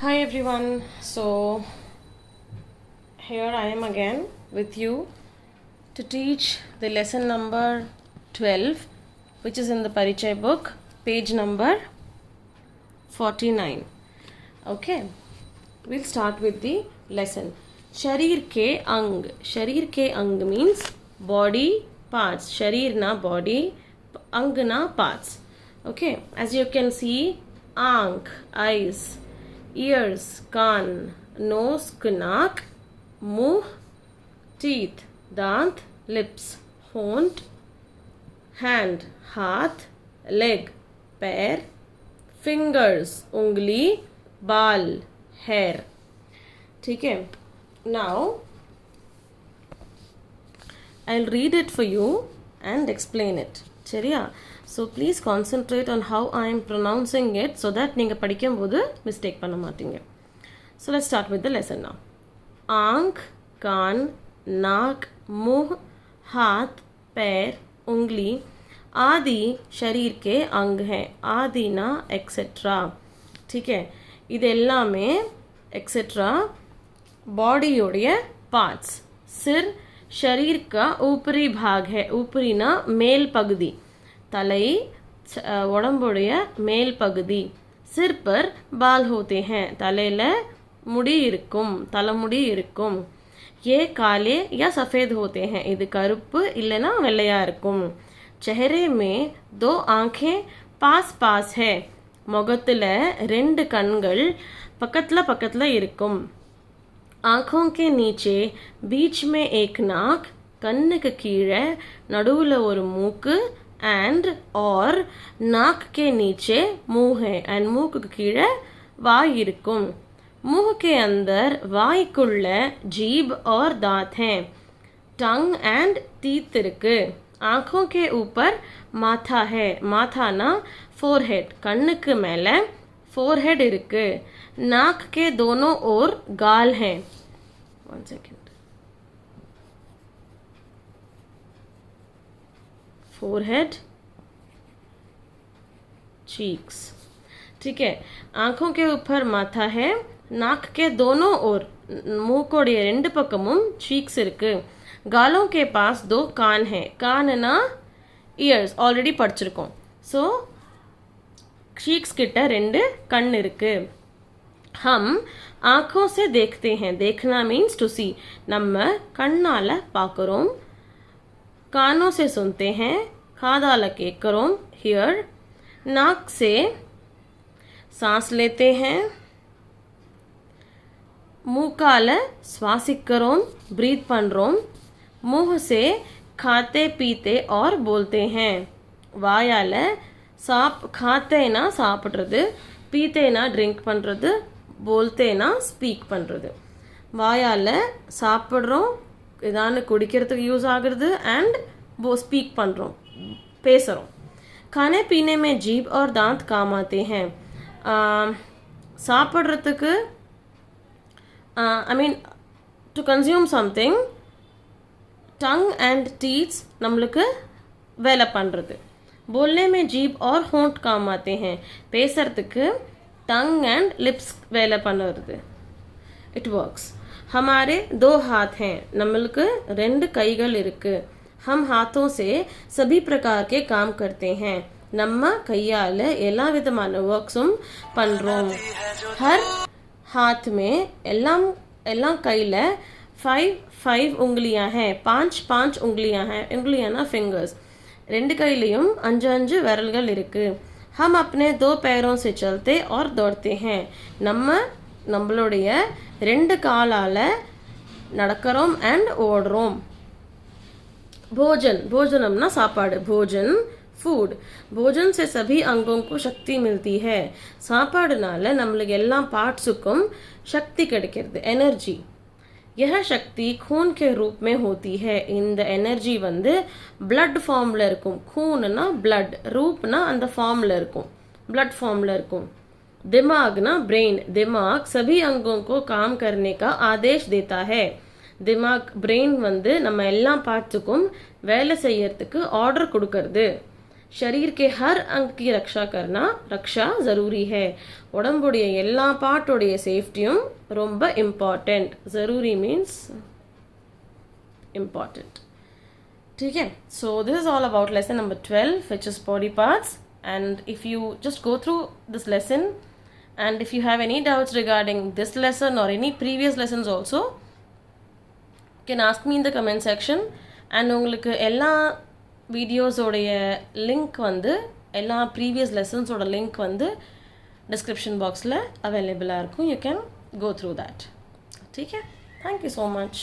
Hi everyone. So here I am again with you to teach the lesson number 12, which is in the Parichay book, page number 49. Okay, we'll start with the lesson. Sharir ke ang. Sharir ke ang means body parts. Sharir na body, ang na parts. Okay, as you can see, aankh, eyes, ears, kan, nose, naak, muh, teeth, dant, lips, hont, hand, हाथ, leg, पैर, fingers, उंगली, बाल, hair. ठीक है. Now I'll read it for you and explain it. சரியா? So please concentrate on how I am pronouncing it so that நீங்க படிக்கும்போது mistake பண்ண மாட்டீங்க. So let's start with the lesson now. आंख, कान, नाक, मुंह, हाथ, पैर, उंगली आदि शरीर के अंग हैं. आदि ना एक्सेट्रा. ठीक है. இது எல்லாமே एक्सेट्रा बॉडीयोடைய पार्ट्स. सिर शरीर का ऊपरी भाग है. ऊपरी ना மேல் பகுதி. तலை உடம்புடைய மேல் பகுதி. सिर पर बाल होते हैं. தலையில முடி இருக்கும். தலைமுடி இருக்கும். ये काले या सफ़ेद होते हैं. இது கருப்பு இல்லைனா வெள்ளையா இருக்கும். चेहरे में दो आंखें पास पास है. முகத்துல ரெண்டு கண்கள் பக்கத்துல பக்கத்துல இருக்கும். आंखों के नीचे बीच में एक नाक, கண்ணுக்கு கீழே நடுவுல ஒரு மூக்கு, and और नाक के नीचे मुंह है, and மூக்குக்கு கீழே வாய் இருக்கும். मुंह के अंदर வாய்க்குள்ள जीभ और दांत हैं. टंग एंड teeth இருக்கு. आंखों के ऊपर माथा है. माथा ना forehead, கண்ணுக்கு மேல forehead இருக்கு. नाक के दोनों ओर गाल हैं. 1 second. forehead, cheeks. ठीक है. आंखों के ऊपर माथा है. नाक के दोनों ओर மூக்கோடைய ரெண்டு பக்கமும் cheeks இருக்கு. गालों के पास दो कान है. कानना ears ஆல்ரெடி படிச்சிருக்கோம். ஸோ cheeks கிட்ட ரெண்டு கண் இருக்கு. हम आँखों से देखते हैं. देखना मीन्स टू सी. நம்ம கண்ணால பார்க்குறோம். कानों से सुनते हैं. காதால கேட்குறோம். हियर. नाक से सांस लेते हैं. மூக்கால சுவாசிக்கிறோம். ब्रीथ பண்றோம். मुंह से खाते पीते और बोलते हैं. வாயால खातेना சாப்பிடுறது, பீத்தேனா ட்ரிங்க் பண்ணுறது, போல்த்தேனா ஸ்பீக் பண்ணுறது. வாயால் சாப்பிட்றோம், ஏதானு குடிக்கிறதுக்கு யூஸ் ஆகுறது, அண்ட் ஸ்பீக் பண்ணுறோம், பேசுகிறோம். खाने पीने में जीभ और दांत काम आते हैं. சாப்பிட்றதுக்கு I mean to consume something, tongue and teeth நம்மளுக்கு வேலை பண்ணுறது. बोलने में जीभ और होंठ काम आते हैं. பேசுறதுக்கு टंग एंड लिप्स வேலை பண்ணுறது. It works. हमारे दो हाथ हैं. நம்மளுக்கு ரெண்டு கைகள் இருக்கு. हम हाथों से सभी प्रकार के काम करते हैं. நம்ம கையால எல்லா விதமான ஒர்க்ஸும் பண்றோம். हर हाथ में எல்லாம் கையில 5 उंगलियां हैं. 5 उंगलियां हैं. उंगलियां ना फिंगर्स. ரெண்டு கையிலையும் 5 விரல்கள் இருக்கு. हम अपने दो पैरों से चलते और दौड़ते हैं. நம்மளுடைய ரெண்டு காலால நடக்கிறோம் அண்ட் ஓடுறோம். भोजन. भोजनம்னா சாப்பாடு. भोजन फूड. भोजन से सभी अंगों को शक्ति मिलती है. சாப்பாடுனால நம்மளுக்கு எல்லா பார்ட்ஸுக்கும் சக்தி கிடைக்கிறது, எனர்ஜி. यह शक्ति खून के रूप में होती है. இந்த எனர்ஜி வந்து blood ஃபார்ம்ல இருக்கும். खूनனா blood, रूपனா அந்த ஃபார்ம்ல இருக்கும், blood ஃபார்ம்ல இருக்கும். दिमाग ना ब्रेन. दिमाग सभी अंगों को काम करने का आदेश देता है. दिमाग ब्रेन வந்து நம்ம எல்லா பார்ட்ஸுக்கும் வேலை செய்யறதுக்கு ஆர்டர் கொடுக்கறது. शरीर के हर अंग की रक्षा करना रक्षा ज़रूरी है உடம்புடைய எல்லா பார்ட்டோடைய சேஃப்டியும் ரொம்ப இம்பார்ட்டண்ட் ज़रूरी மீன்ஸ் important ठीक है so this is all about lesson number 12 which is body parts and if you just go through this lesson and if you have any doubts regarding this lesson or any previous lessons also you can ask me in the comment section and உங்களுக்கு எல்லா வீடியோஸோடைய link வந்து எல்லா previous லெசன்ஸோட link வந்து description பாக்ஸில் அவைலபிளாக இருக்கும் you can go through that ठीक है थैंक यू so much